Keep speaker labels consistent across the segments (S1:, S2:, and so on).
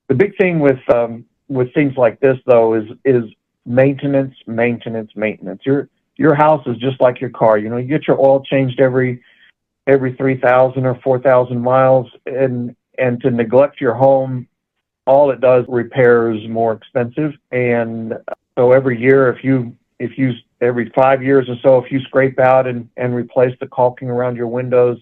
S1: The big thing with things like this though is maintenance, maintenance, maintenance. Your house is just like your car. You get your oil changed every 3,000 or 4,000 miles, and to neglect your home, all it does, repairs more expensive. And so every year, if you every 5 years or so, if you scrape out and replace the caulking around your windows,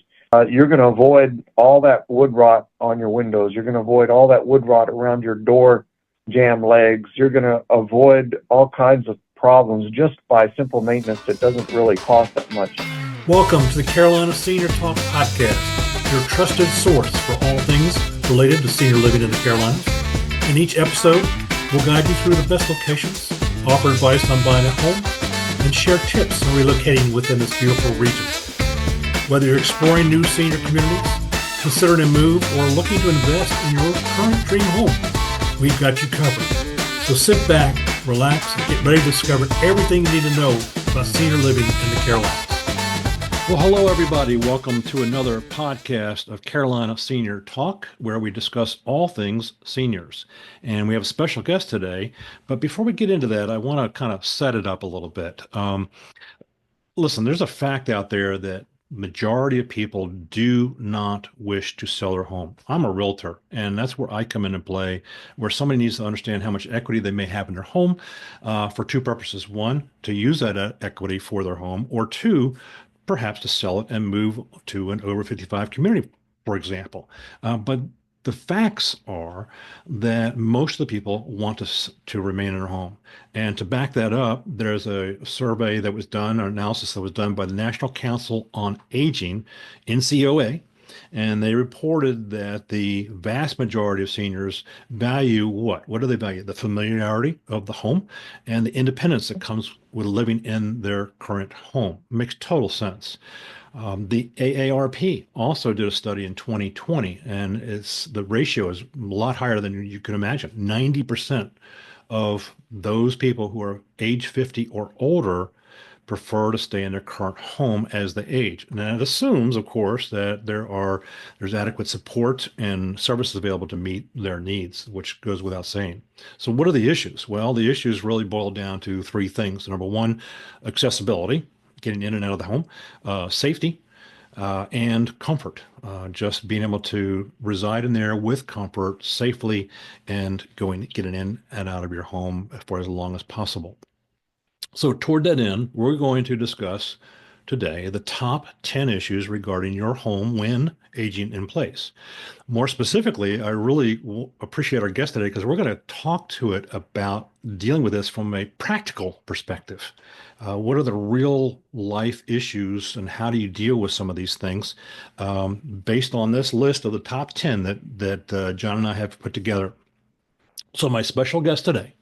S1: you're going to avoid all that wood rot on your windows. You're going to avoid all that wood rot around your door jamb legs. You're going to avoid all kinds of problems just by simple maintenance. It doesn't really cost that much.
S2: Welcome to the Carolina Senior Talk Podcast, your trusted source for all things related to senior living in the Carolinas. In each episode, we'll guide you through the best locations, offer advice on buying a home, and share tips on relocating within this beautiful region. Whether you're exploring new senior communities, considering a move, or looking to invest in your current dream home, we've got you covered. So sit back, relax, and get ready to discover everything you need to know about senior living in the Carolinas. Well, hello, everybody. Welcome to another podcast of Carolina Senior Talk, where we discuss all things seniors. And we have a special guest today. But before we get into that, I want to kind of set it up a little bit. Listen, there's a fact out there that majority of people do not wish to sell their home. I'm a realtor, and that's where I come in and play, where somebody needs to understand how much equity they may have in their home for two purposes. One, to use that equity for their home, or two, perhaps to sell it and move to an over 55 community, for example. But the facts are that most of the people want to remain in their home. And to back that up, there's a survey that was done, or analysis that was done by the National Council on Aging, NCOA, and they reported that the vast majority of seniors value what? What do they value? The familiarity of the home and the independence that comes with living in their current home. Makes total sense. The AARP also did a study in 2020, and the ratio is a lot higher than you can imagine. 90% of those people who are age 50 or older prefer to stay in their current home as they age. And that assumes, of course, that there's adequate support and services available to meet their needs, which goes without saying. So what are the issues? Well, the issues really boil down to three things. Number one, accessibility, getting in and out of the home, safety, and comfort, just being able to reside in there with comfort safely and getting in and out of your home for as long as possible. So toward that end, we're going to discuss today the top 10 issues regarding your home when aging in place. More specifically, I really appreciate our guest today because we're going to talk to it about dealing with this from a practical perspective. What are the real life issues and how do you deal with some of these things based on this list of the top 10 that John and I have put together. So my special guest today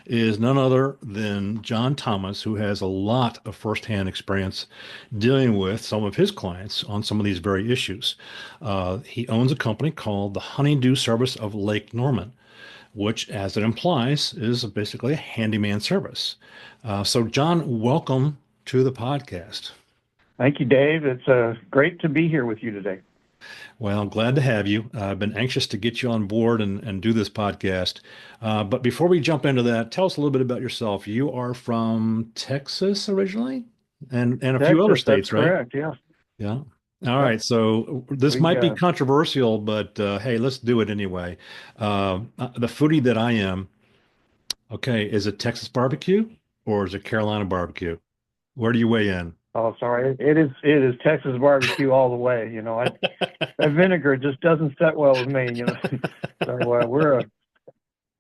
S2: is none other than John Thomas, who has a lot of firsthand experience dealing with some of his clients on some of these very issues. He owns a company called the Honeydew Service of Lake Norman, which, as it implies, is basically a handyman service. So, John, welcome to the podcast.
S1: Thank you, Dave. It's great to be here with you today.
S2: Well, glad to have you. I've been anxious to get you on board and do this podcast. But before we jump into that, tell us a little bit about yourself. You are from Texas originally and a
S1: Texas,
S2: few other states,
S1: that's
S2: right?
S1: correct, yeah.
S2: Yeah. All right. So this might be controversial, but hey, let's do it anyway. The foodie that I am, okay, is it Texas barbecue or is it Carolina barbecue? Where do you weigh in?
S1: Oh, sorry. It is Texas barbecue all the way. That vinegar just doesn't set well with me. So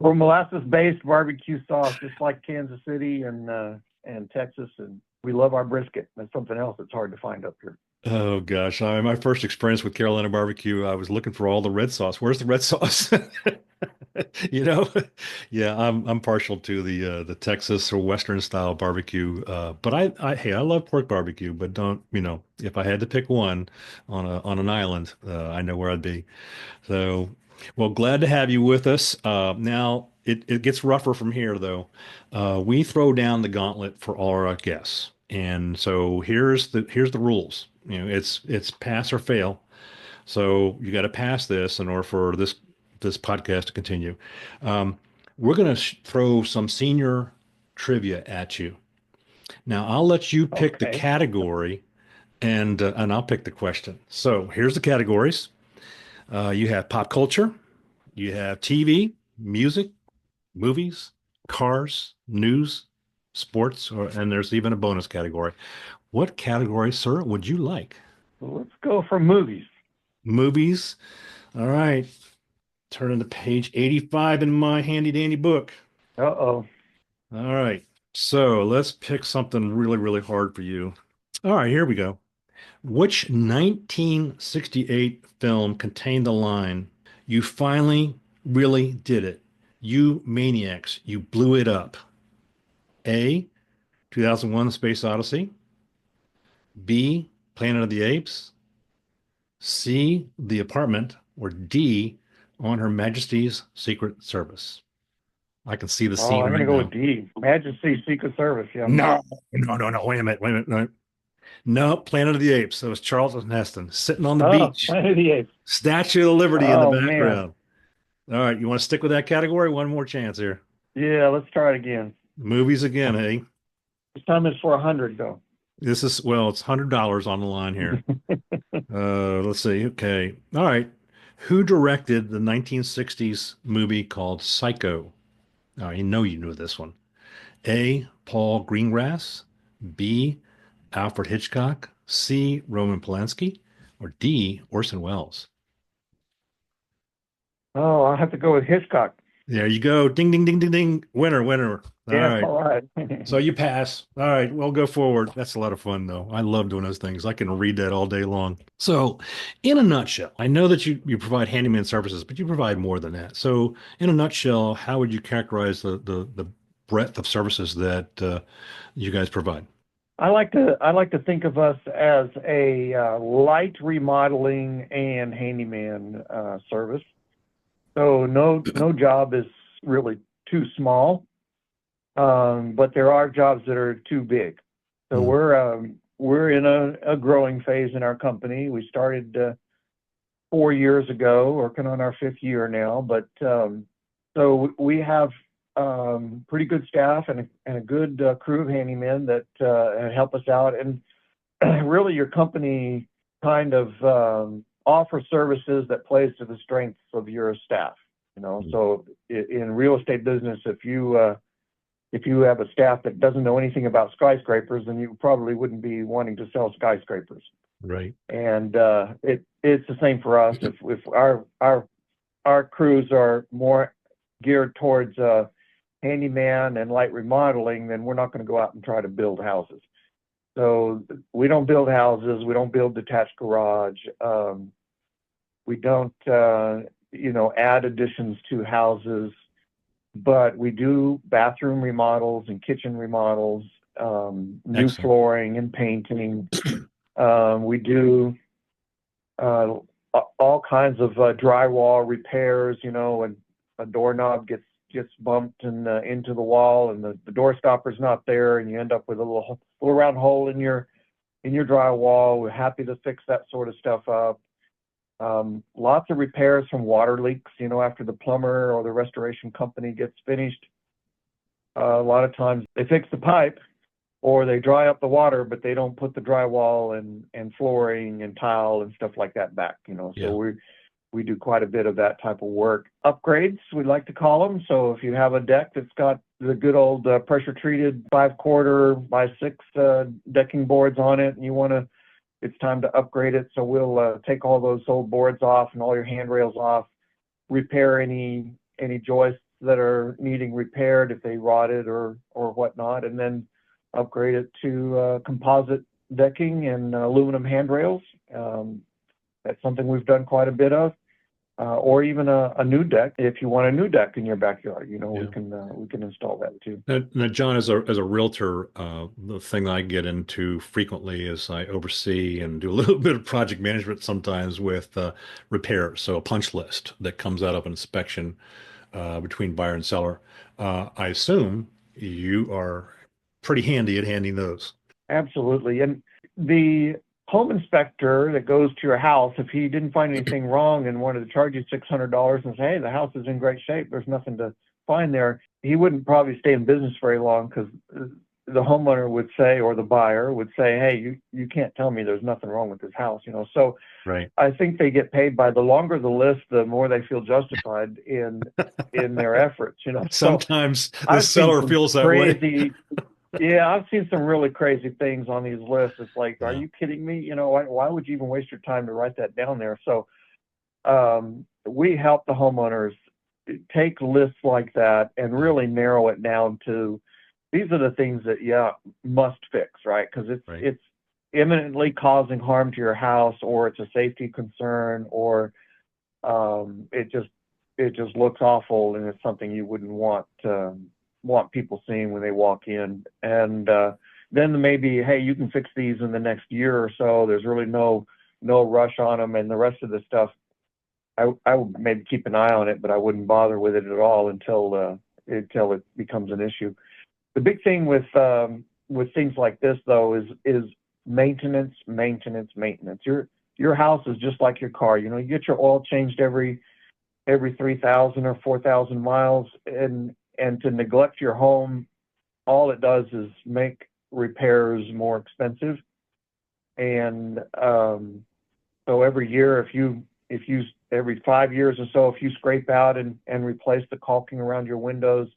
S1: we're molasses-based barbecue sauce, just like Kansas City and Texas, and we love our brisket. That's something else that's hard to find up here.
S2: Oh gosh, my first experience with Carolina barbecue, I was looking for all the red sauce. Where's the red sauce? You know, yeah, I'm partial to the Texas or Western style barbecue. But hey, I love pork barbecue, but don't, if I had to pick one on an island, I know where I'd be. So, well, glad to have you with us. Now it gets rougher from here though. We throw down the gauntlet for all our guests. And so here's the rules. It's pass or fail. So you got to pass this in order for this this podcast to continue. Um, we're going to throw some senior trivia at you. Now, I'll let you pick the
S1: Okay.
S2: category and I'll pick the question. So here's the categories. You have pop culture, you have TV, music, movies, cars, news, sports, and there's even a bonus category. What category, sir, would you like?
S1: Well, let's go for movies.
S2: Movies. All right. Turning to page 85 in my handy dandy book.
S1: Uh-oh.
S2: All right. So let's pick something really, really hard for you. All right, here we go. Which 1968 film contained the line, "You finally really did it. You maniacs, you blew it up"? A, 2001: Space Odyssey. B, Planet of the Apes. C, The Apartment. Or D, On Her Majesty's Secret Service. I can see the
S1: Oh,
S2: scene
S1: I'm
S2: right
S1: gonna go with
S2: now.
S1: D. Majesty Secret Service. Yeah.
S2: No, no. Wait a minute. Wait a minute. No, no, Planet of the Apes. That was Charlton Heston sitting on the
S1: Oh,
S2: beach.
S1: Planet of the Apes.
S2: Statue of Liberty in the
S1: Oh man.
S2: background. All right, you want to stick with that category? One more chance here.
S1: Yeah, let's try it again.
S2: Movies again, hey?
S1: This time it's for 100 though.
S2: This is, well, it's $100 on the line here. Let's see. Okay. All right. Who directed the 1960s movie called Psycho? I know you knew this one. A, Paul Greengrass. B, Alfred Hitchcock. C, Roman Polanski. Or D, Orson Welles?
S1: Oh, I'll have to go with Hitchcock.
S2: There you go. Ding, ding, ding, ding, ding. Winner, winner. All
S1: Yeah,
S2: right.
S1: all right.
S2: So you pass. All right, we'll go forward. That's a lot of fun, though. I love doing those things. I can read that all day long. So, in a nutshell, I know that you provide handyman services, but you provide more than that. So, in a nutshell, how would you characterize the breadth of services that you guys provide?
S1: I like to think of us as a light remodeling and handyman service. So no job is really too small, but there are jobs that are too big. So
S2: Mm,
S1: we're in a growing phase in our company. We started 4 years ago, working on our fifth year now. But so we have pretty good staff and a good crew of handymen that help us out. And really, your company kind of offers services that plays to the strengths of your staff.
S2: mm,
S1: So in real estate business, if you have a staff that doesn't know anything about skyscrapers, then you probably wouldn't be wanting to sell skyscrapers.
S2: right.
S1: And it's the same for us. If our crews are more geared towards handyman and light remodeling, then we're not going to go out and try to build houses. So we don't build houses. We don't build detached garage. We don't, add additions to houses, but we do bathroom remodels and kitchen remodels, new
S2: Excellent.
S1: flooring and painting. We do uh, all kinds of drywall repairs. When a doorknob gets bumped and into the wall, and the door stopper's not there, and you end up with a little round hole in your drywall. We're happy to fix that sort of stuff up. Lots of repairs from water leaks. After the plumber or the restoration company gets finished, a lot of times they fix the pipe or they dry up the water, but they don't put the drywall and flooring and tile and stuff like that back.
S2: Yeah.
S1: So we do quite a bit of that type of work. Upgrades, we like to call them. So if you have a deck that's got the good old pressure treated 5/4 by 6 decking boards on it, and it's time to upgrade it. So we'll take all those old boards off and all your handrails off, repair any joists that are needing repaired if they rotted or whatnot, and then upgrade it to composite decking and aluminum handrails. That's something we've done quite a bit of. Or even a new deck. If you want a new deck in your backyard,
S2: Yeah.
S1: we can install that too.
S2: Now, John, as a realtor, the thing I get into frequently is I oversee and do a little bit of project management sometimes with repairs. So a punch list that comes out of an inspection between buyer and seller. I assume you are pretty handy at handing those.
S1: Absolutely. And the home inspector that goes to your house, if he didn't find anything wrong and wanted to charge you $600 and say, hey, the house is in great shape, there's nothing to find there, he wouldn't probably stay in business very long, because the homeowner would say, or the buyer would say, hey, you can't tell me there's nothing wrong with this house, So
S2: Right.
S1: I think they get paid by the longer the list, the more they feel justified in their efforts, So
S2: Sometimes the
S1: I've seen
S2: seller
S1: some
S2: feels that way.
S1: crazy, yeah, I've seen some really crazy things on these lists. It's like, are
S2: Yeah.
S1: you kidding me? Why would you even waste your time to write that down there? So we help the homeowners take lists like that and really narrow it down to, these are the things that, yeah, must fix, right? Because
S2: Right.
S1: it's imminently causing harm to your house, or it's a safety concern, or it just looks awful, and it's something you wouldn't want people seeing when they walk in. And then maybe, hey, you can fix these in the next year or so. There's really no rush on them, and the rest of the stuff, I would maybe keep an eye on it, but I wouldn't bother with it at all until it becomes an issue. The big thing with things like this, though, is maintenance, maintenance, maintenance. Your house is just like your car. You get your oil changed every 3,000 or 4,000 miles, and to neglect your home, all it does is make repairs more expensive. And so every year, if you every 5 years or so, if you scrape out and replace the caulking around your windows,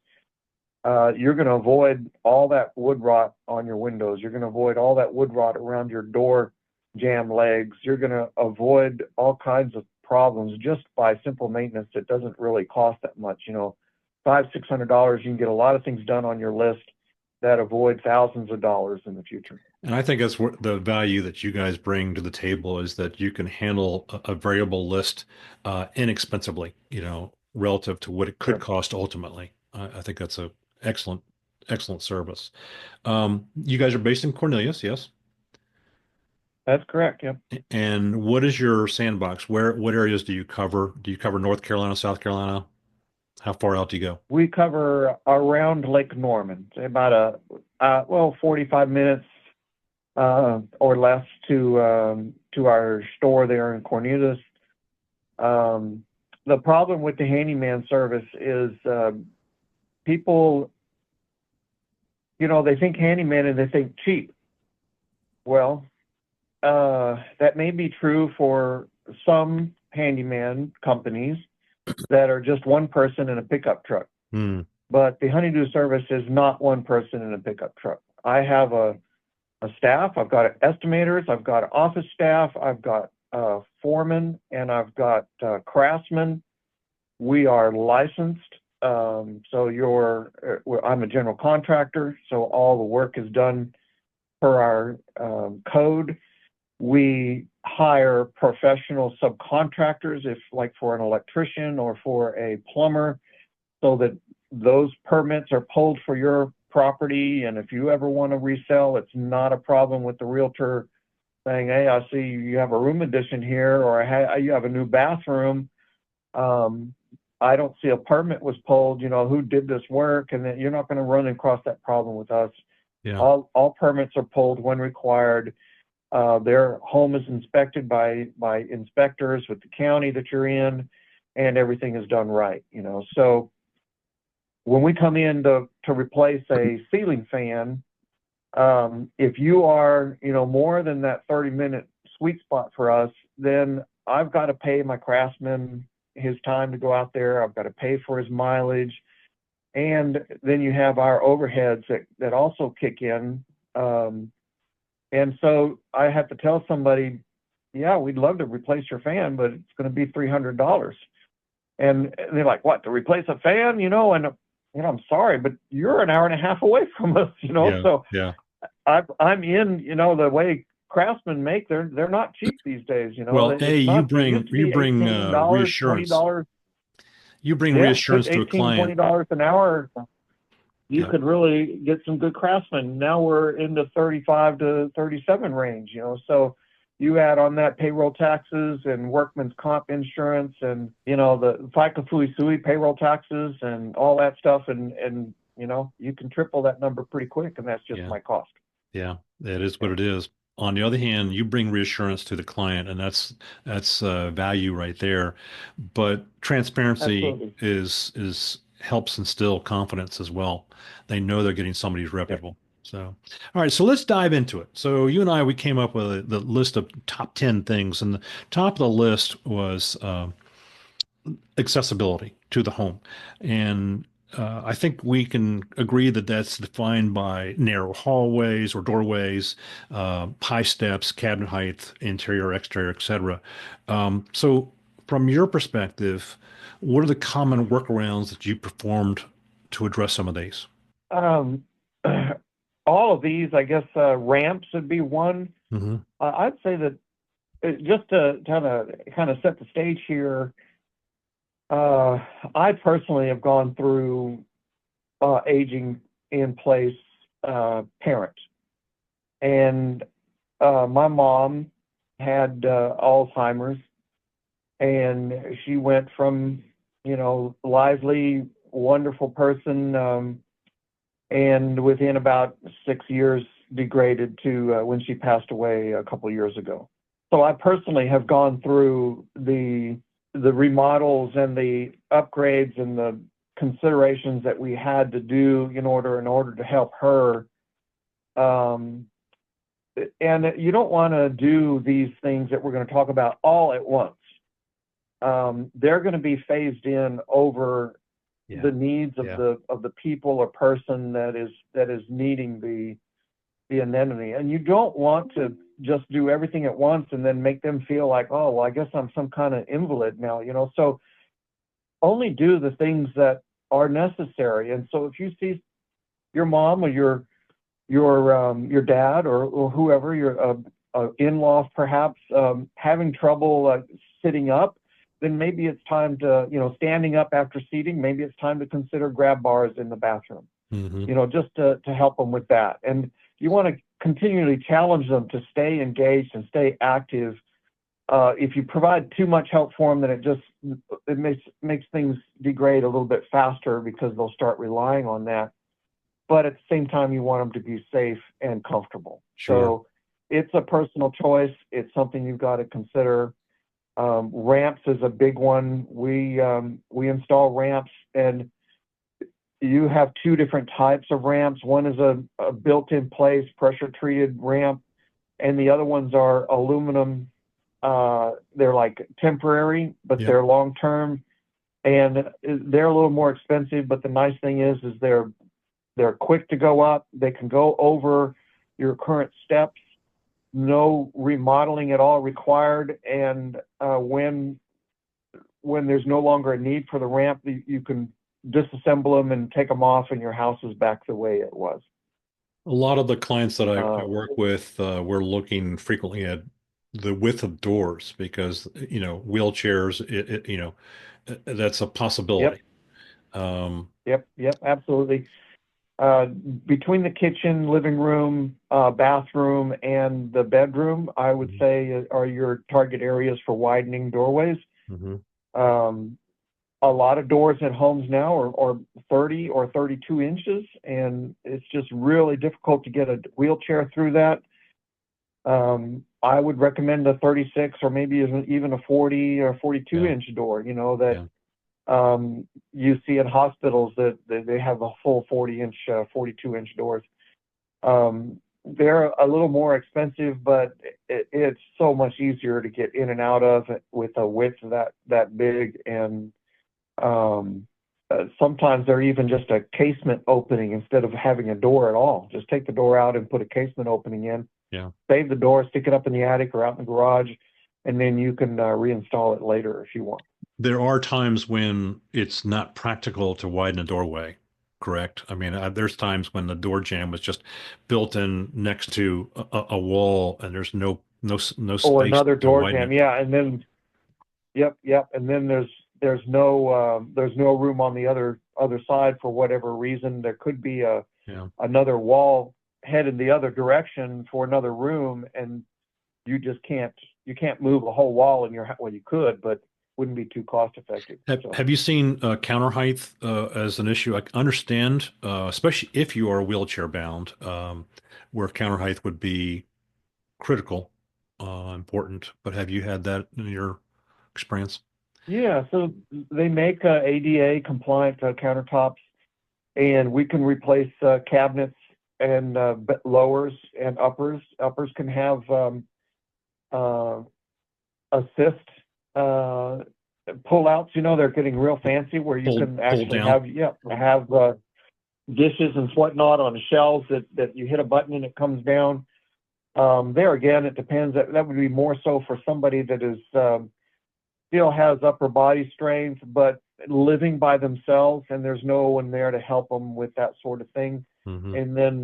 S1: you're going to avoid all that wood rot on your windows. You're going to avoid all that wood rot around your door jamb legs. You're going to avoid all kinds of problems just by simple maintenance that doesn't really cost that much. $500-600, you can get a lot of things done on your list that avoid thousands of dollars in the future.
S2: And I think that's what the value that you guys bring to the table is, that you can handle a variable list inexpensively, relative to what it could
S1: Sure.
S2: cost ultimately. I think that's a excellent, excellent service. You guys are based in Cornelius, yes?
S1: That's correct. Yep.
S2: And what is your sandbox? What areas do you cover? Do you cover North Carolina, South Carolina? How far out do you go?
S1: We cover around Lake Norman, about 45 minutes or less to our store there in Cornelius. The problem with the handyman service is people, they think handyman and they think cheap. Well, that may be true for some handyman companies that are just one person in a pickup truck.
S2: Hmm.
S1: But the honeydew service is not one person in a pickup truck. I have a staff. I've got estimators. I've got office staff. I've got foremen, and I've got craftsmen. We are licensed. I'm a general contractor, so all the work is done per our code. We hire professional subcontractors, if like for an electrician or for a plumber, so that those permits are pulled for your property. And if you ever want to resell, it's not a problem with the realtor saying, hey, I see you have a room addition here, or hey, you have a new bathroom. I don't see a permit was pulled, who did this work? And then you're not going to run across that problem with us.
S2: Yeah.
S1: All permits are pulled when required. Their home is inspected by inspectors with the county that you're in, and everything is done right. So when we come in to replace a ceiling fan, if you are, more than that 30-minute sweet spot for us, then I've got to pay my craftsman his time to go out there. I've got to pay for his mileage. And then you have our overheads that also kick in. And so I have to tell somebody, yeah, we'd love to replace your fan, but it's going to be $300. And they're like, what, to replace a fan? And I'm sorry, but you're an hour and a half away from us,
S2: Yeah.
S1: So
S2: Yeah.
S1: I'm in, the way craftsmen make, they're not cheap these days,
S2: Well,
S1: It's
S2: hey,
S1: not, it used to be $18,
S2: reassurance.
S1: $20.
S2: You bring
S1: Yeah,
S2: reassurance to a
S1: $18,
S2: client.
S1: $20 an hour. You
S2: Yeah.
S1: could really get some good craftsmen. Now we're in the 35 to 37 range, so you add on that payroll taxes and workman's comp insurance and, the FICA Fui Sui payroll taxes and all that stuff. And you can triple that number pretty quick, and that's just
S2: Yeah.
S1: my cost.
S2: Yeah, it is what it is. On the other hand, you bring reassurance to the client, and that's value right there. But transparency
S1: Absolutely.
S2: is helps instill confidence as well. They know they're getting somebody who's
S1: Yep.
S2: reputable. So, all right, so let's dive into it. So you and I, we came up with the list of top 10 things, and the top of the list was accessibility to the home. And I think we can agree that that's defined by narrow hallways or doorways, high steps, cabinet height, interior, exterior, etc. So, from your perspective, what are the common workarounds that you performed to address some of these?
S1: Um, all of these, I guess, ramps would be one.
S2: Hmm.
S1: I'd say that just to kind of set the stage here, uh, I personally have gone through aging in place parent, and my mom had Alzheimer's, and she went from lively, wonderful person, and within about 6 years degraded to when she passed away a couple of years ago. So I personally have gone through the remodels and the upgrades and the considerations that we had to do in order to help her. Um, and you don't want to do these things that we're going to talk about all at once. They're going to be phased in over
S2: Yeah.
S1: the needs of
S2: Yeah.
S1: the people or person that is needing the amenity. And you don't want to just do everything at once and then make them feel like, oh, well, I guess I'm some kind of invalid now. So only do the things that are necessary. And so if you see your mom or your dad or whoever, your in-laws perhaps, having trouble sitting up, then maybe it's time to, standing up after seating, maybe it's time to consider grab bars in the bathroom,
S2: Hmm.
S1: just to help them with that. And you want to continually challenge them to stay engaged and stay active. If you provide too much help for them, then it makes things degrade a little bit faster because they'll start relying on that. But at the same time, you want them to be safe and comfortable.
S2: Sure.
S1: So it's a personal choice. It's something you've got to consider. Ramps is a big one. We install ramps, and you have two different types of ramps. One is a built-in place pressure treated ramp, and the other ones are aluminum. They're like temporary, but
S2: Yep.
S1: they're long-term, and they're a little more expensive. But the nice thing is they're quick to go up. They can go over your current steps. No remodeling at all required. And when there's no longer a need for the ramp, you can disassemble them and take them off, and your house is back the way it was.
S2: A lot of the clients that I
S1: Uh,
S2: work with, we're looking frequently at the width of doors because, wheelchairs, that's a
S1: yep,
S2: possibility. Um,
S1: yep, absolutely. Uh, Between the kitchen, living room, bathroom, and the bedroom, I would
S2: mhm.
S1: say are your target areas for widening doorways.
S2: Mhm.
S1: Um, a lot of doors at homes now are 30 or 32 inches, and it's just really difficult to get a wheelchair through that. I would recommend a 36 or maybe even a 40 or 42
S2: Yeah.
S1: inch door, that
S2: Yeah.
S1: you see in hospitals that they have a full 40-inch, 42-inch doors. They're a little more expensive, but it's so much easier to get in and out of it with a width that big. And sometimes they're even just a casement opening instead of having a door at all. Just take the door out and put a casement opening in,
S2: Yeah.
S1: save the door, stick it up in the attic or out in the garage, and then you can reinstall it later if you want.
S2: There are times when it's not practical to widen a doorway, correct? I mean, there's times when the door jamb was just built in next to a wall and there's no
S1: Or
S2: space
S1: another
S2: to
S1: door
S2: widen
S1: jamb,
S2: it.
S1: yeah, and then yep, and then there's no room on the other side for whatever reason. There could be
S2: Yeah.
S1: another wall headed the other direction for another room, and you can't move a whole wall in your, well, you could, but wouldn't be too cost effective. So
S2: Have you seen counter height as an issue? I understand, especially if you are wheelchair bound, where counter height would be critical, important, but have you had that in your experience?
S1: Yeah, so they make ADA compliant countertops, and we can replace cabinets and lowers and uppers. Uppers can have uh, assist pull-outs. They're getting real fancy where you can
S2: Pull
S1: actually
S2: down.
S1: have dishes and whatnot on shelves that you hit a button and it comes down. There again, it depends. That would be more so for somebody that is still has upper body strength, but living by themselves, and there's no one there to help them with that sort of thing.
S2: Hmm.
S1: And then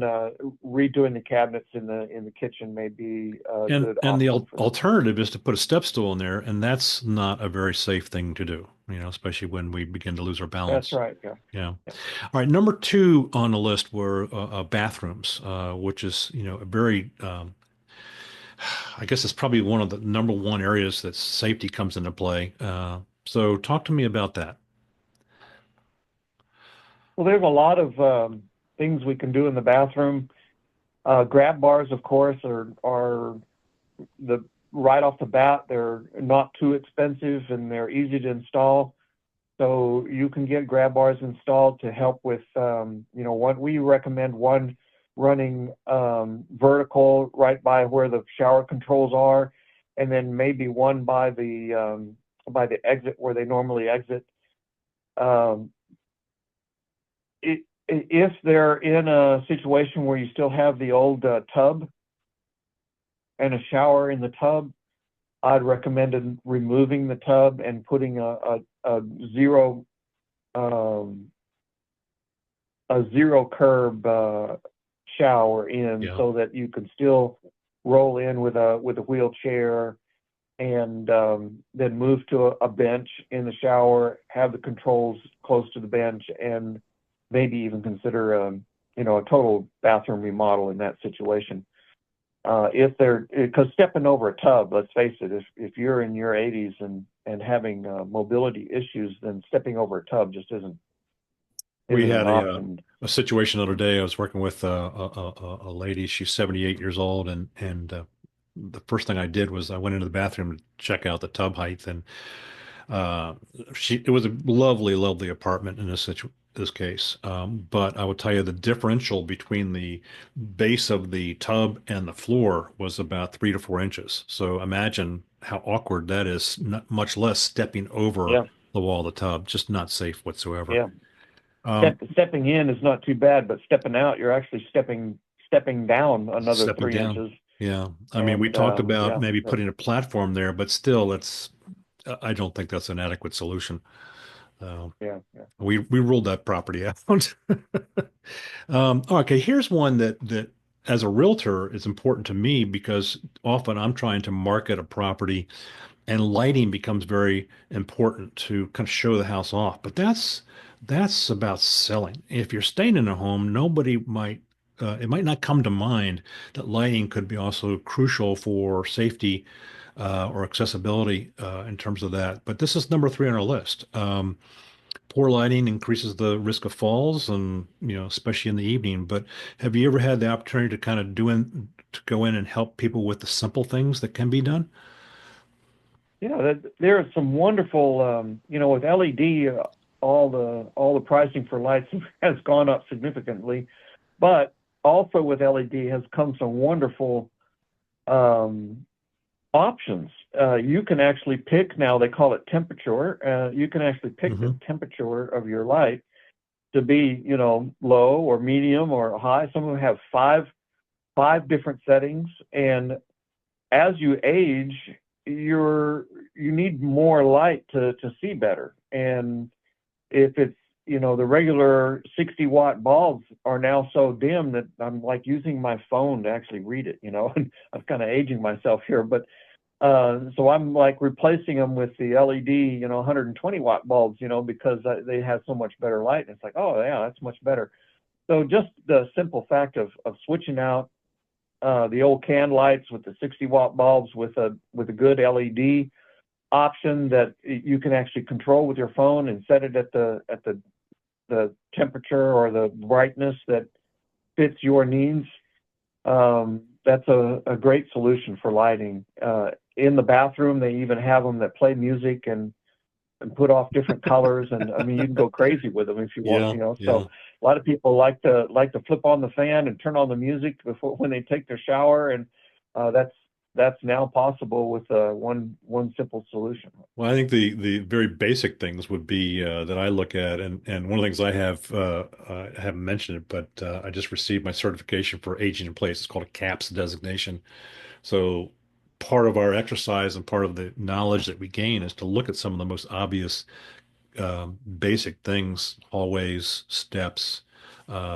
S1: redoing the cabinets in the kitchen may be a good
S2: And the
S1: option for them.
S2: alternative is to put a step stool in there, and that's not a very safe thing to do, especially when we begin to lose our
S1: That's
S2: balance.
S1: right. Yeah.
S2: Yeah.
S1: Yeah.
S2: All right. Number two on the list were bathrooms, which is, a very, I guess it's probably one of the number one areas that safety comes into play. So talk to me about that.
S1: Well, there's a lot of things we can do in the bathroom. Grab bars, of course, are the right off the bat. They're not too expensive and they're easy to install. So you can get grab bars installed to help with, what we recommend one running vertical right by where the shower controls are, and then maybe one by the exit where they normally exit. Um, if they're in a situation where you still have the old tub and a shower in the tub, I'd recommend removing the tub and putting a zero um, a zero curb shower in,
S2: Yeah.
S1: so that you can still roll in with a wheelchair, and then move to a bench in the shower, have the controls close to the bench, and maybe even consider a total bathroom remodel in that situation. If they're Because stepping over a tub, let's face it, if you're in your 80s and having mobility issues, then stepping over a tub just
S2: We
S1: isn't an
S2: had
S1: option.
S2: a situation the other day. I was working with a lady. She's 78 years old, and the first thing I did was I went into the bathroom to check out the tub height, and uh, it was a lovely, lovely apartment in this case. But I would tell you the differential between the base of the tub and the floor was about 3 to 4 inches. So imagine how awkward that is, not much less stepping over
S1: Yeah,
S2: the wall of the tub, just not safe whatsoever.
S1: yeah.
S2: Um,
S1: Stepping in is not too bad, but stepping out, you're actually stepping down another
S2: Stepping
S1: three
S2: down.
S1: inches.
S2: Yeah. I mean, we
S1: And
S2: talked about
S1: yeah,
S2: maybe putting a platform there, but still, I don't think that's an adequate solution. Uh,
S1: yeah, yeah.
S2: we ruled that property out. Okay, here's one that as a realtor is important to me because often I'm trying to market a property and lighting becomes very important to kind of show the house off. But that's about selling. If you're staying in a home, nobody might it might not come to mind that lighting could be also crucial for safety or accessibility in terms of that. But this is number three on our list. Poor lighting increases the risk of falls, and especially in the evening. But have you ever had the opportunity to kind of to go in and help people with the simple things that can be done?
S1: Yeah, there are some wonderful, with LED, all the pricing for lights has gone up significantly, but also with LED has come some wonderful um, options. You can actually pick now. They call it temperature. You can actually pick the
S2: Hmm.
S1: temperature of your light to be, low or medium or high. Some of them have five different settings, and as you age, you need more light to see better. And if it's the regular 60-watt bulbs are now so dim that I'm like using my phone to actually read it. And I'm kind of aging myself here, but so I'm like replacing them with the LED, 120-watt bulbs, because they have so much better light. And it's like, oh yeah, that's much better. So just the simple fact of switching out the old can lights with the 60-watt bulbs with a good LED option that you can actually control with your phone and set it at the temperature or the brightness that fits your needs. that's a great solution for lighting. In the bathroom, they even have them that play music and put off different colors, and I mean you can go crazy with them if you want,
S2: Yeah,
S1: So
S2: yeah.
S1: a lot of people like to flip on the fan and turn on the music before when they take their shower, and that's now possible with one simple solution.
S2: Well, I think the very basic things would be that I look at, and one of the things I haven't mentioned it, but I just received my certification for aging in place. It's called a CAPS designation. So part of our exercise and part of the knowledge that we gain is to look at some of the most obvious basic things, hallways, steps,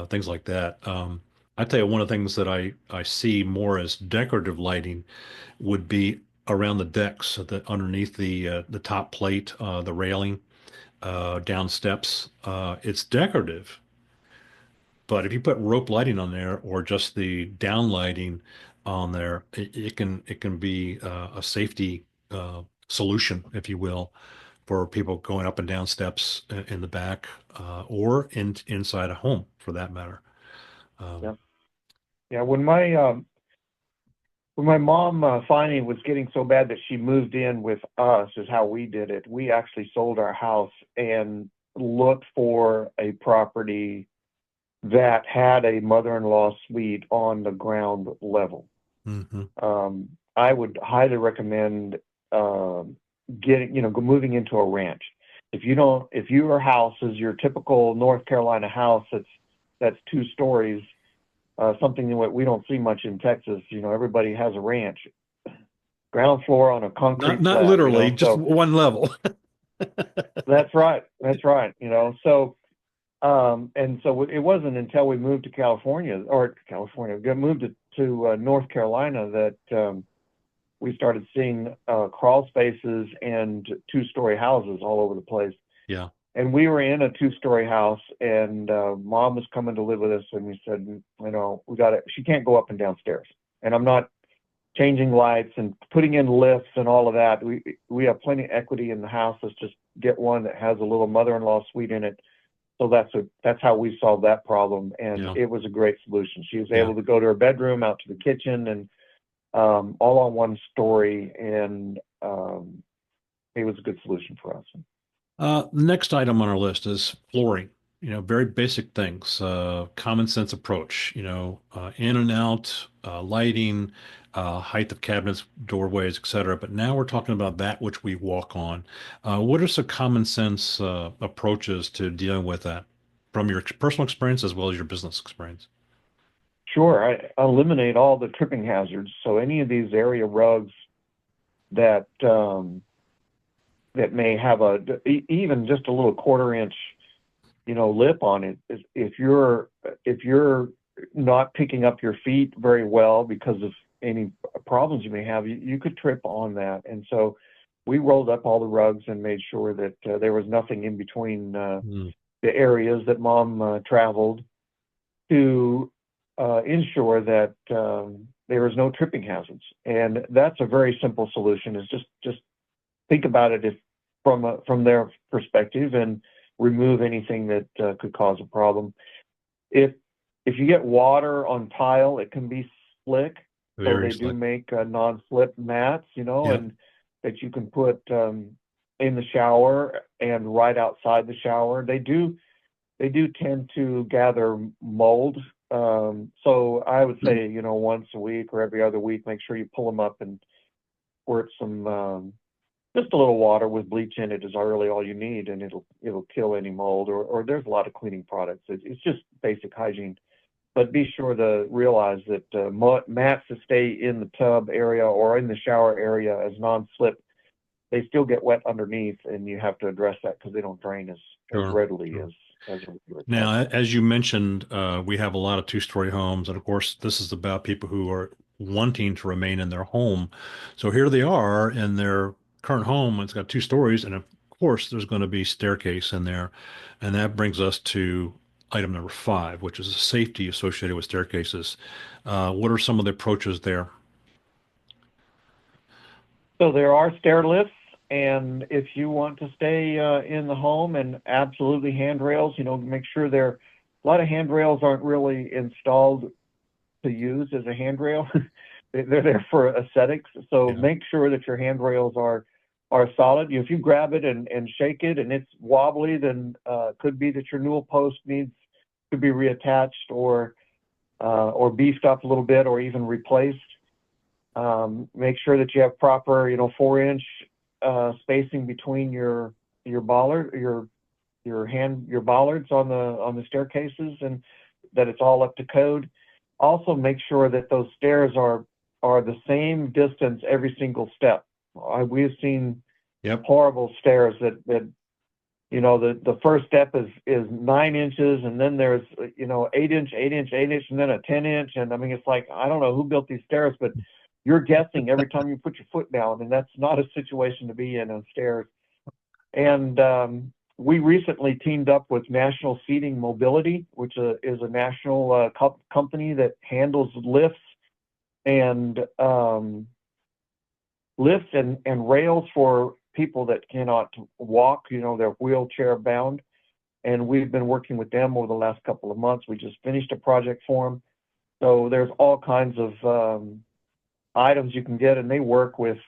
S2: things like that. I tell you, one of the things that I see more as decorative lighting would be around the decks, so that underneath the top plate, the railing, down steps. It's decorative, but if you put rope lighting on there or just the down lighting on there, it can be a safety solution, if you will, for people going up and down steps in the back or inside a home for that matter. Um,
S1: Yeah, yeah. When my mom finally was getting so bad that she moved in with us, is how we did it. We actually sold our house and looked for a property that had a mother-in-law suite on the ground level.
S2: mhm.
S1: I would highly recommend moving into a ranch. If your house is your typical North Carolina house that's 2 stories, something that we don't see much in Texas. Everybody has a ranch, ground floor on a
S2: Not
S1: concrete
S2: not
S1: slab.
S2: literally, just
S1: So
S2: one level.
S1: that's right, that's right. So and so it wasn't until we moved to moved to North Carolina that we started seeing crawl spaces and 2-story houses all over the place.
S2: Yeah,
S1: And we were in a 2-story house, and mom was coming to live with us, and we said, we got it. She can't go up and downstairs, and I'm not changing lights and putting in lifts and all of that. We have plenty of equity in the house. Let's just get one that has a little mother-in-law suite in it. So that's how we solved that problem, and
S2: yeah,
S1: it was a great solution. She was
S2: yeah.
S1: able to go to her bedroom, out to the kitchen, and all on one story, and it was a good solution for us.
S2: The next item on our list is flooring. Very basic things, common sense approach, in and out, lighting, height of cabinets, doorways, etc. But now we're talking about that which we walk on. What are some common sense approaches to dealing with that from your personal experience as well as your business experience?
S1: Sure, I eliminate all the tripping hazards. So any of these area rugs that that may have even just a little 1/4 inch, lip on it, if you're not picking up your feet very well because of any problems you may have, you could trip on that. And so we rolled up all the rugs and made sure that there was nothing in between
S2: Mm,
S1: the areas that mom traveled to ensure that there is no tripping hazards. And that's a very simple solution. Is just think about it from their perspective and remove anything that could cause a problem. If if you get water on tile, it can be slick. So
S2: very
S1: they do
S2: slick.
S1: make non-slip mats,
S2: Yeah.
S1: and that you can put in the shower and right outside the shower. They do tend to gather mold. So I would say, once a week or every other week, make sure you pull them up and squirt some, just a little water with bleach in it is really all you need, and it'll kill any mold. Or there's a lot of cleaning products. It's just basic hygiene. But be sure to realize that mats that stay in the tub area or in the shower area as non-slip, they still get wet underneath, and you have to address that because they don't drain as
S2: Sure.
S1: readily
S2: Sure.
S1: as a regular tub.
S2: Now, as you mentioned, we have a lot of two-story homes, and of course, this is about people who are wanting to remain in their home. So here they are in their current home. It's got 2 stories, and of course, there's going to be staircase in there, and that brings us to item number 5, which is the safety associated with staircases. What are some of the approaches there?
S1: So there are stair lifts, and if you want to stay in the home, and absolutely handrails, make sure a lot of handrails aren't really installed to use as a handrail. They're there for aesthetics. So
S2: Yeah.
S1: make sure that your handrails are solid. If you grab it and shake it and it's wobbly, then it could be that your newel post needs to be reattached or beefed up a little bit or even replaced. Make sure that you have proper, 4-inch spacing between your bollard, your bollards on the staircases, and that it's all up to code. Also, make sure that those stairs are the same distance every single step. We've seen
S2: Yep.
S1: horrible stairs that the first step is 9 inches, and then there's 8-inch, 8-inch, 8-inch, and then a 10-inch, and I mean it's like I don't know who built these stairs, but you're guessing every time you put your foot down, and that's not a situation to be in on stairs. And we recently teamed up with National Seating Mobility, which is a national company that handles lifts and rails for people that cannot walk. They're wheelchair bound. And we've been working with them over the last couple of months. We just finished a project for them. So there's all kinds of items you can get, and they work with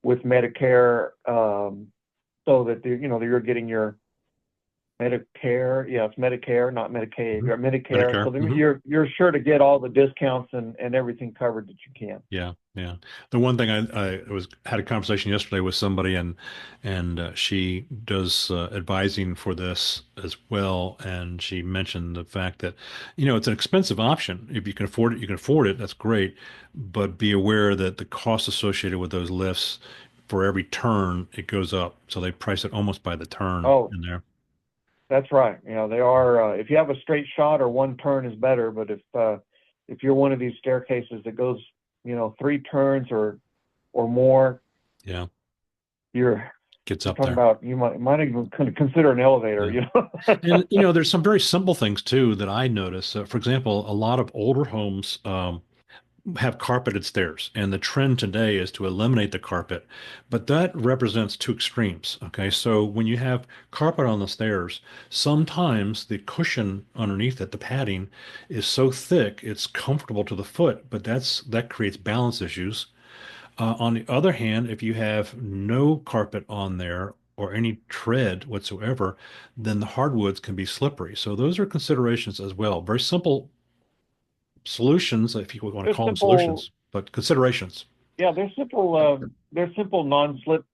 S1: Medicare, so that you're getting your Medicare. Yeah, it's Medicare, not Medicaid.
S2: Mhm.
S1: You're Medicare.
S2: Medicare.
S1: So then
S2: Mhm.
S1: you're sure to get all the discounts and everything covered that you can.
S2: Yeah, yeah. The one thing I had a conversation yesterday with somebody, and she does advising for this as well, and she mentioned the fact that it's an expensive option. If you can afford it, you can afford it. That's great, but be aware that the cost associated with those lifts for every turn it goes up. So they price it almost by the turn
S1: Oh,
S2: in there.
S1: that's right. They are. If you have a straight shot or one turn is better, but if you're one of these staircases that goes 3 turns or more,
S2: Yeah,
S1: you're
S2: gets
S1: you're
S2: up
S1: talking
S2: there.
S1: about you might even consider an elevator.
S2: Yeah. And there's some very simple things too that I notice. For example, a lot of older homes have carpeted stairs, and the trend today is to eliminate the carpet, but that represents two extremes. Okay, so when you have carpet on the stairs, sometimes the cushion underneath it, the padding, is so thick it's comfortable to the foot, but that creates balance issues. On the other hand, if you have no carpet on there or any tread whatsoever, then the hardwoods can be slippery. So those are considerations as well. Very simple solutions, if you want to
S1: There's
S2: call them
S1: simple,
S2: solutions, but considerations.
S1: yeah, there's simple non-slip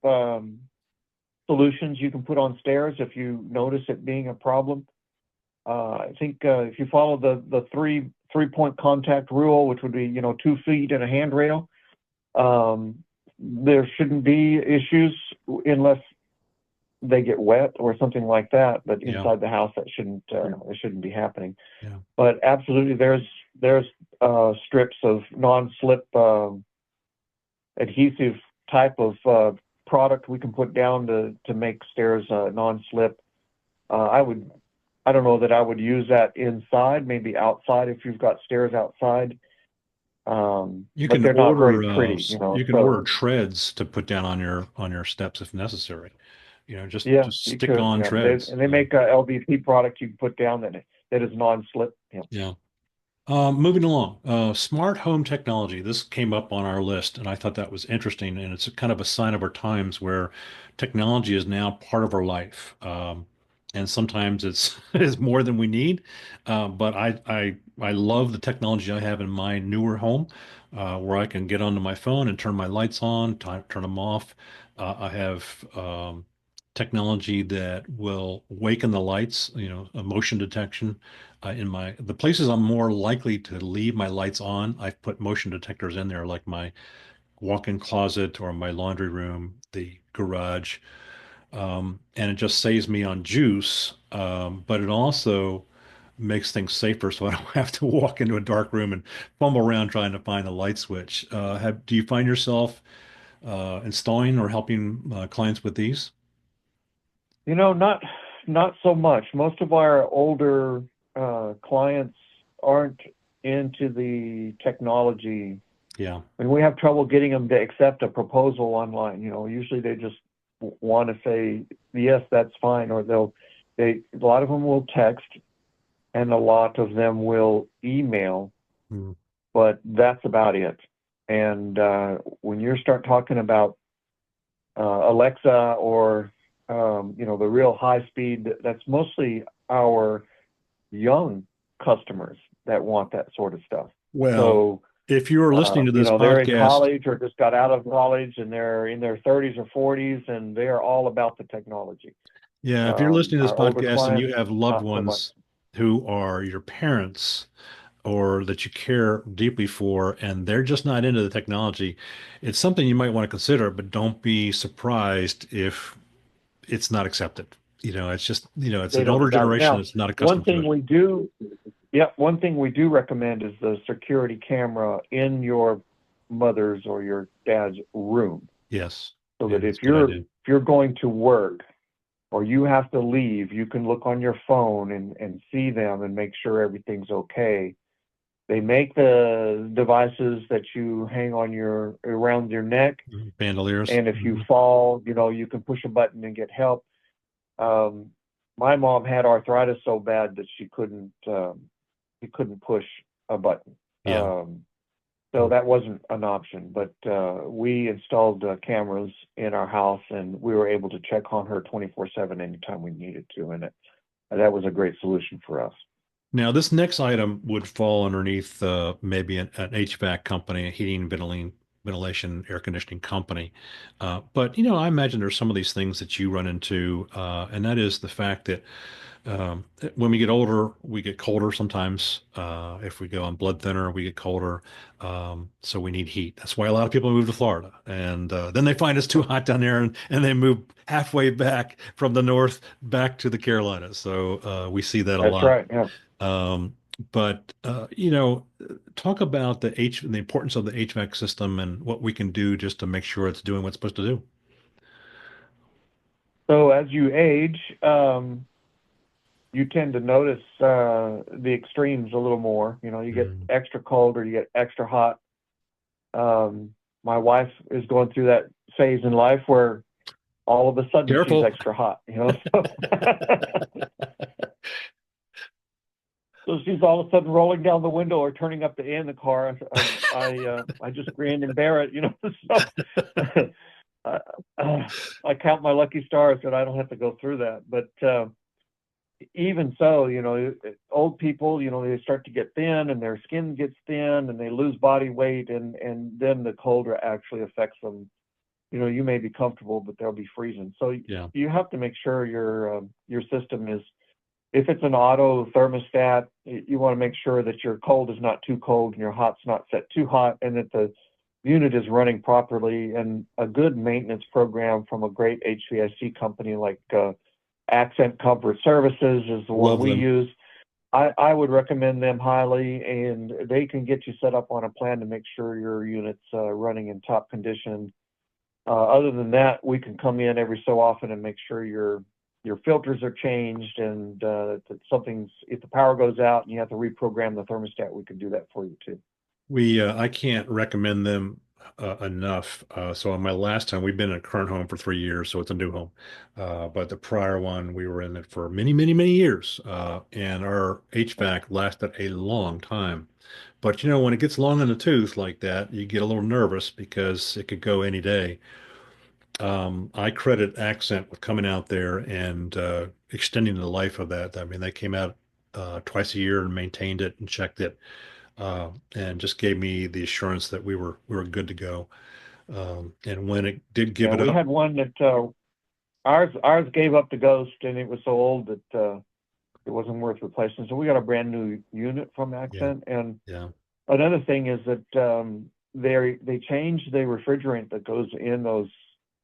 S1: solutions you can put on stairs if you notice it being a problem. I think if you follow the three-point contact rule, which would be 2 feet and a handrail, there shouldn't be issues unless they get wet or something like that. But
S2: Yeah,
S1: inside the house, that it shouldn't be happening.
S2: yeah,
S1: But absolutely, there's strips of non-slip adhesive type of product we can put down to make stairs non-slip. I don't know that I would use that inside, maybe outside if you've got stairs outside.
S2: you
S1: But
S2: can
S1: they're not very
S2: order
S1: pretty,
S2: you can order
S1: so
S2: treads to put down on your steps if necessary.
S1: yeah,
S2: Just
S1: you
S2: stick
S1: could.
S2: on
S1: Yeah,
S2: treads.
S1: they make a LVP product you can put down that is non-slip. Yeah.
S2: Yeah. Moving along, smart home technology. This came up on our list, and I thought that was interesting. And it's kind of a sign of our times where technology is now part of our life. And sometimes it's is more than we need. But I love the technology I have in my newer home, where I can get onto my phone and turn my lights on, turn them off. I have technology that will awaken the lights, a motion detection in the places I'm more likely to leave my lights on, I've put motion detectors in there, like my walk-in closet or my laundry room, the garage, and it just saves me on juice. But it also makes things safer, so I don't have to walk into a dark room and fumble around trying to find the light switch. Do you find yourself installing or helping clients with these?
S1: Not so much. Most of our older clients aren't into the technology,
S2: Yeah,
S1: and we have trouble getting them to accept a proposal online. Usually they just want to say yes, that's fine, or a lot of them will text, and a lot of them will email.
S2: Mm.
S1: but that's about it. And when you start talking about Alexa or the real high speed, that's mostly our young customers that want that sort of stuff.
S2: Well,
S1: So
S2: if you are listening to this
S1: they're in
S2: podcast,
S1: college or just got out of college and they're in their 30s or 40s and they are all about the technology.
S2: yeah, if you're listening to this
S1: Our older
S2: podcast and
S1: clients,
S2: you have loved
S1: not so much.
S2: ones who are your parents or that you care deeply for, and they're just not into the technology, it's something you might want to consider, but don't be surprised if it's not accepted. It's just, it's
S1: They
S2: an
S1: don't
S2: older
S1: got it.
S2: generation
S1: Now,
S2: that's not
S1: one
S2: accustomed to
S1: thing
S2: it.
S1: we do, yeah, one thing we do recommend is the security camera in your mother's or your dad's room,
S2: Yes.
S1: so
S2: Yeah,
S1: that
S2: that's a good idea.
S1: if you're going to work or you have to leave, you can look on your phone and see them and make sure everything's okay. They make the devices that you hang on your around your neck,
S2: Bandoliers.
S1: and if you fall, you can push a button and get help. Um, my mom had arthritis so bad that she couldn't push a button.
S2: Yeah.
S1: So that wasn't an option, but we installed cameras in our house and we were able to check on her 24/7 anytime we needed to. And that was a great solution for us.
S2: Now, this next item would fall underneath maybe an HVAC company, a heating, ventilation, air conditioning company. But, I imagine there's some of these things that you run into, and that is the fact that when we get older, we get colder sometimes. If we go on blood thinner, we get colder. So we need heat. That's why a lot of people move to Florida. And then they find it's too hot down there and they move halfway back from the north back to the Carolinas. So we see that a
S1: That's
S2: lot.
S1: right. Yeah.
S2: Um, but talk about the importance of the HVAC system and what we can do just to make sure it's doing what's supposed to do.
S1: So as you age, you tend to notice the extremes a little more. You get
S2: Mm.
S1: extra cold or you get extra hot. My wife is going through that phase in life where all of a sudden she's
S2: Careful.
S1: extra hot. So, so she's all of a sudden rolling down the window or turning up the air in the car. I just grin and bear it. So I count my lucky stars that I don't have to go through that. But even so, old people, they start to get thin and their skin gets thin and they lose body weight, and then the cold actually affects them. You may be comfortable, but they'll be freezing. So
S2: Yeah.
S1: you have to make sure your system is, if it's an auto thermostat, you want to make sure that your cold is not too cold and your hot's not set too hot, and that the unit is running properly. And a good maintenance program from a great HVAC company like Accent Comfort Services is the one
S2: Love
S1: we
S2: them.
S1: use. I would recommend them highly, and they can get you set up on a plan to make sure your unit's running in top condition. Other than that, we can come in every so often and make sure your filters are changed, and that if the power goes out and you have to reprogram the thermostat, we can do that for you too.
S2: I can't recommend them enough. So on my last time, we've been in a current home for 3 years, so it's a new home. But the prior one, we were in it for many, many, many years, and our HVAC lasted a long time. But when it gets long in the tooth like that, you get a little nervous because it could go any day. I credit Accent with coming out there and extending the life of that. I mean, they came out twice a year and maintained it and checked it, and just gave me the assurance that we were good to go. And when it did give
S1: Yeah,
S2: it
S1: we
S2: up,
S1: had one that ours gave up the ghost, and it was so old that it wasn't worth replacing. So we got a brand new unit from
S2: yeah,
S1: Accent. And
S2: yeah,
S1: another thing is that they change the refrigerant that goes in those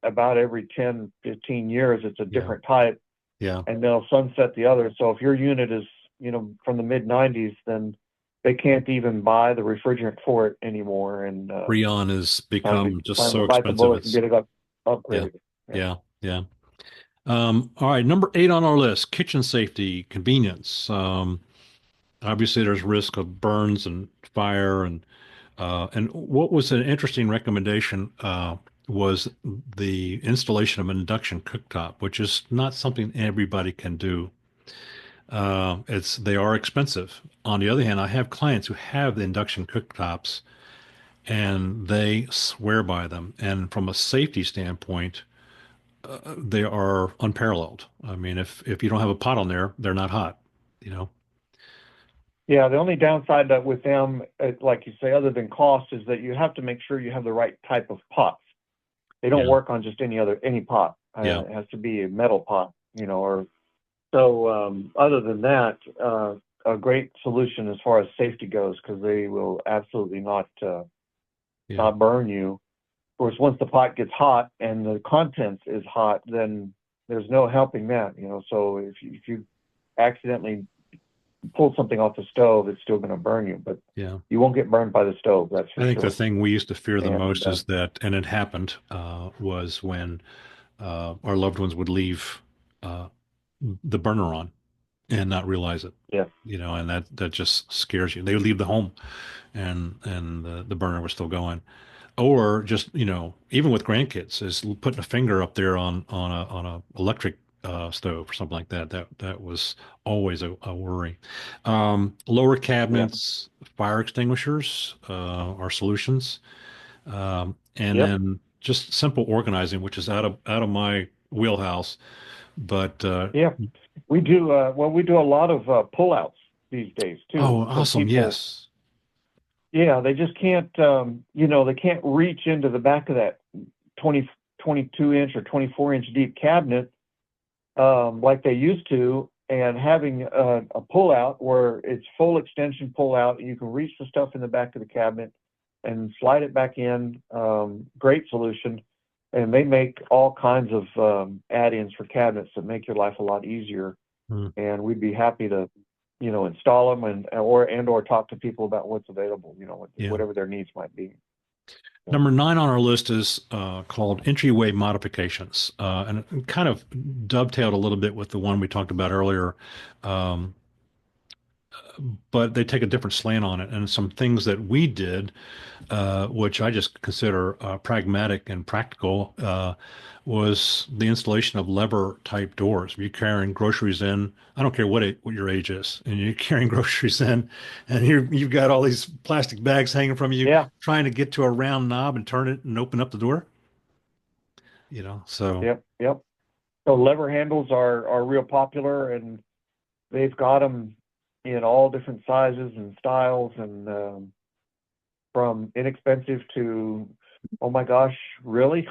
S1: about every 10, 15 years. It's a
S2: yeah,
S1: different type,
S2: yeah.
S1: and they'll sunset the other. So if your unit is, from the mid 90s, then they can't even buy the refrigerant for it anymore. And
S2: Freon has
S1: time to
S2: become just
S1: time to
S2: so
S1: bite the
S2: expensive.
S1: bullet and
S2: It's
S1: get it
S2: Yeah,
S1: upgraded. Yeah.
S2: yeah, yeah. All right, number 8 on our list: kitchen safety, convenience. Obviously, there's risk of burns and fire, and what was an interesting recommendation was the installation of an induction cooktop, which is not something everybody can do. They are expensive. On the other hand, I have clients who have the induction cooktops and they swear by them. And from a safety standpoint, they are unparalleled. I mean, if you don't have a pot on there, they're not hot, you know?
S1: Yeah, the only downside that with them, like you say, other than cost, is that you have to make sure you have the right type of pots. They don't
S2: Yeah.
S1: work on just any pot.
S2: Yeah.
S1: It has to be a metal pot, or so. Other than that, a great solution as far as safety goes, because they will absolutely
S2: Yeah.
S1: not burn you. Of course, once the pot gets hot and the contents is hot, then there's no helping that. So if you accidentally pull something off the stove, it's still going to burn you, but
S2: Yeah.
S1: you won't get burned by the stove, that's
S2: I
S1: for
S2: think the
S1: sure.
S2: thing we used to fear the
S1: And
S2: most is that, and it happened, was when our loved ones would leave uh, the burner on and not realize it,
S1: yeah,
S2: and that just scares you. They would leave the home and the burner was still going. Or just, even with grandkids, is putting a finger up there on a electric stove or something like that. That was always a worry. Lower
S1: yeah,
S2: cabinets, fire extinguishers are solutions, and
S1: yep,
S2: then just simple organizing, which is out of my wheelhouse. But
S1: yeah. We do, well, we do a lot of pullouts these days too.
S2: oh,
S1: So
S2: awesome!
S1: people,
S2: Yes.
S1: yeah, they just can't, they can't reach into the back of that 20, 22-inch or 24-inch deep cabinet like they used to. And having a pullout where it's full extension pullout, you can reach the stuff in the back of the cabinet and slide it back in. Great solution. And they make all kinds of add-ins for cabinets that make your life a lot easier.
S2: Hmm.
S1: And we'd be happy to, install them and or talk to people about what's available,
S2: Yeah.
S1: whatever their needs might be. So,
S2: Number 9 on our list is called entryway modifications, and it kind of dovetailed a little bit with the one we talked about earlier, um, but they take a different slant on it. And some things that we did, which I just consider pragmatic and practical, was the installation of lever type doors. If you're carrying groceries in, I don't care what your age is, and you're carrying groceries in, and you've got all these plastic bags hanging from you,
S1: yeah,
S2: trying to get to a round knob and turn it and open up the door. So
S1: yep, yep. So lever handles are real popular, and they've got them in all different sizes and styles, and from inexpensive to, oh my gosh, really?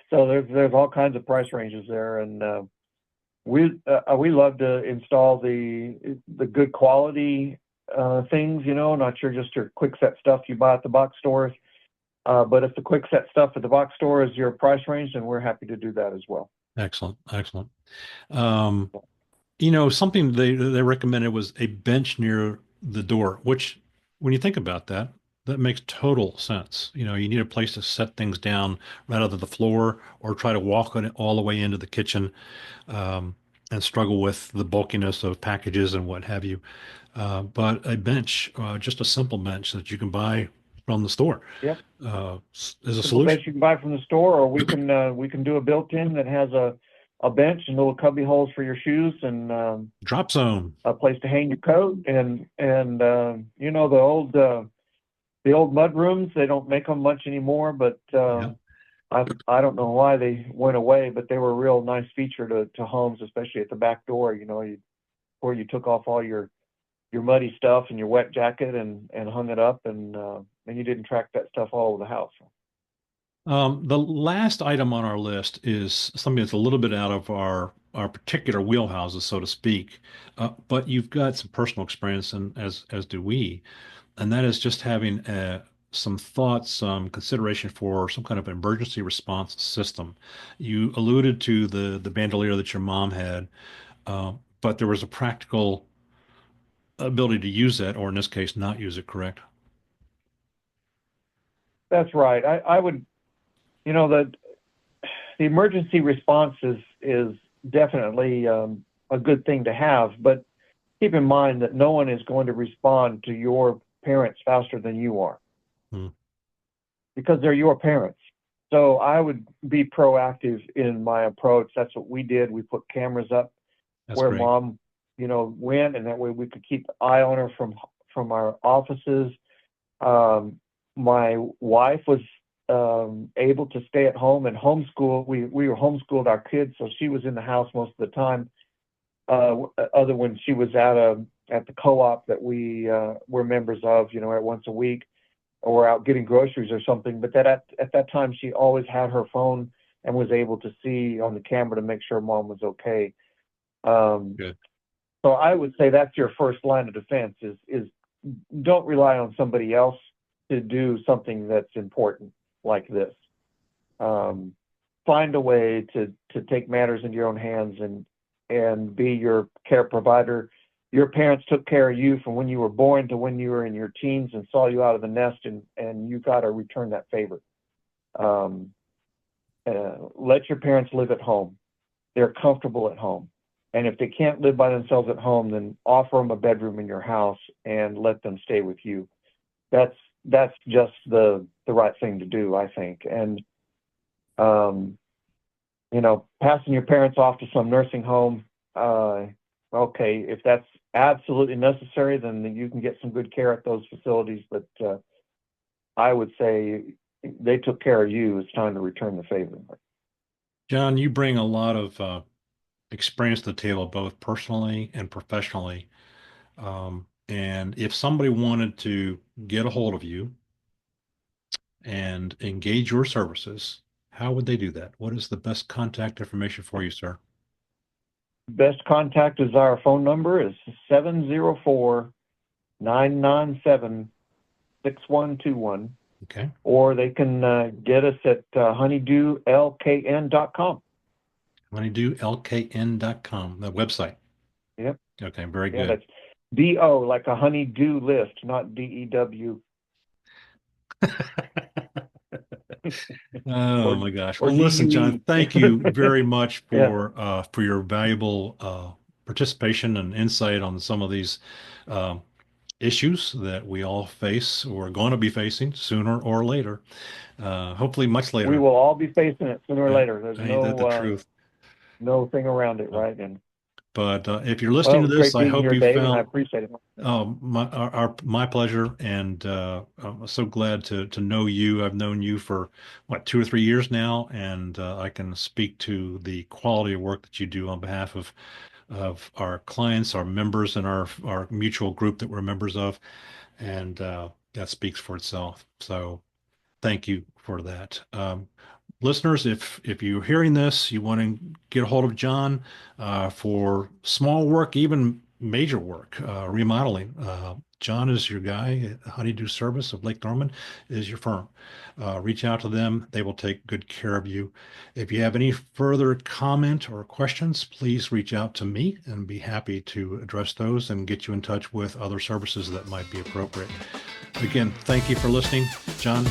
S1: So there's all kinds of price ranges there, and we love to install the good quality things, not just your quick set stuff you buy at the box stores. But if the quick set stuff at the box store is your price range, then we're happy to do that as well.
S2: excellent, excellent. Um, Something they recommended was a bench near the door, which, when you think about that, that makes total sense. You need a place to set things down right out of the floor, or try to walk on it all the way into the kitchen, um, and struggle with the bulkiness of packages and what have you. But a bench, just a simple bench that you can buy from the store,
S1: Yep.
S2: is a
S1: Simple bench
S2: solution.
S1: you can buy from the store, or we can do a built-in that has a bench and little cubby holes for your shoes, and
S2: Drop zone.
S1: a place to hang your coat, and the old mud rooms. They don't make them much anymore, but
S2: Yeah.
S1: I don't know why they went away, but they were a real nice feature to homes, especially at the back door. Where you took off all your muddy stuff and your wet jacket, and hung it up, and you didn't track that stuff all over the house.
S2: The last item on our list is something that's a little bit out of our particular wheelhouses, so to speak. But you've got some personal experience, and as do we, and that is just having some thoughts, some consideration for some kind of emergency response system. You alluded to the bandolier that your mom had, but there was a practical ability to use that, or in this case, not use it, correct?
S1: That's right. I would, the emergency response is definitely a good thing to have, but keep in mind that no one is going to respond to your parents faster than you are,
S2: Hmm,
S1: because they're your parents. So I would be proactive in my approach. That's what we did. We put cameras up
S2: that's
S1: where
S2: great.
S1: mom went, and that way we could keep an eye on her from our offices. My wife was able to stay at home and homeschool. We were homeschooled our kids, so she was in the house most of the time, other when she was at the co-op that we were members of, once a week, or out getting groceries or something. But that at that time, she always had her phone and was able to see on the camera to make sure mom was okay.
S2: Good.
S1: So I would say that's your first line of defense is don't rely on somebody else to do something that's important like this. Find a way to take matters into your own hands and be your care provider. Your parents took care of you from when you were born to when you were in your teens and saw you out of the nest, and you got to return that favor. Let your parents live at home. They're comfortable at home. And if they can't live by themselves at home, then offer them a bedroom in your house and let them stay with you. That's just the right thing to do, I think. And, passing your parents off to some nursing home, okay, if that's absolutely necessary, then you can get some good care at those facilities. But I would say they took care of you. It's time to return the favor.
S2: John, you bring a lot of experience to the table, both personally and professionally. And if somebody wanted to get a hold of you and engage your services, how would they do that? What is the best contact information for you, sir?
S1: Best contact is our phone number is 704-997-6121.
S2: Okay.
S1: Or they can get us at honeydewlkn.com.
S2: honeydewlkn.com, the website.
S1: Yep.
S2: Okay, very
S1: Yeah,
S2: good.
S1: that's D-O, like a honeydew list, not D-E-W.
S2: Oh my gosh. Well,
S1: Or
S2: listen, John,
S1: D-U-E.
S2: thank you very much
S1: Yeah.
S2: for your valuable participation and insight on some of these issues that we all face or are going to be facing sooner or later. Hopefully much later.
S1: We will all be facing it sooner or later. There's
S2: Ain't that the truth?
S1: no thing around it, right? And
S2: But if you're listening
S1: it
S2: to
S1: was
S2: this,
S1: great
S2: I
S1: being
S2: hope
S1: here,
S2: you
S1: Dave, and I
S2: found
S1: appreciate it.
S2: my pleasure, and I'm so glad to know you. I've known you for 2 or 3 years now, and I can speak to the quality of work that you do on behalf of our clients, our members, and our mutual group that we're members of, and that speaks for itself. So thank you for that. Listeners, if you're hearing this, you want to get a hold of John for small work, even major work, remodeling. John is your guy. Honeydew Service of Lake Norman is your firm. Reach out to them. They will take good care of you. If you have any further comment or questions, please reach out to me and be happy to address those and get you in touch with other services that might be appropriate. Again, thank you for listening. John,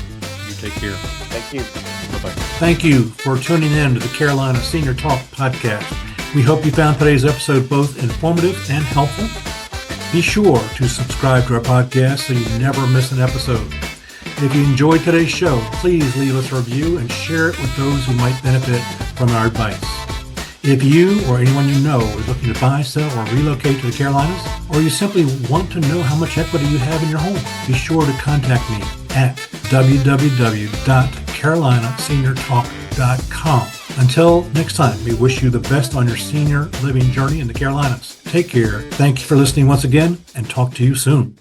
S2: you take care.
S1: Thank you.
S2: Bye-bye.
S3: Thank you for tuning in to the Carolina Senior Talk podcast. We hope you found today's episode both informative and helpful. Be sure to subscribe to our podcast so you never miss an episode. If you enjoyed today's show, please leave us a review and share it with those who might benefit from our advice. If you or anyone you know is looking to buy, sell, or relocate to the Carolinas, or you simply want to know how much equity you have in your home, be sure to contact me at www.carolinaseniortalk.com. Until next time, we wish you the best on your senior living journey in the Carolinas. Take care. Thank you for listening once again, and talk to you soon.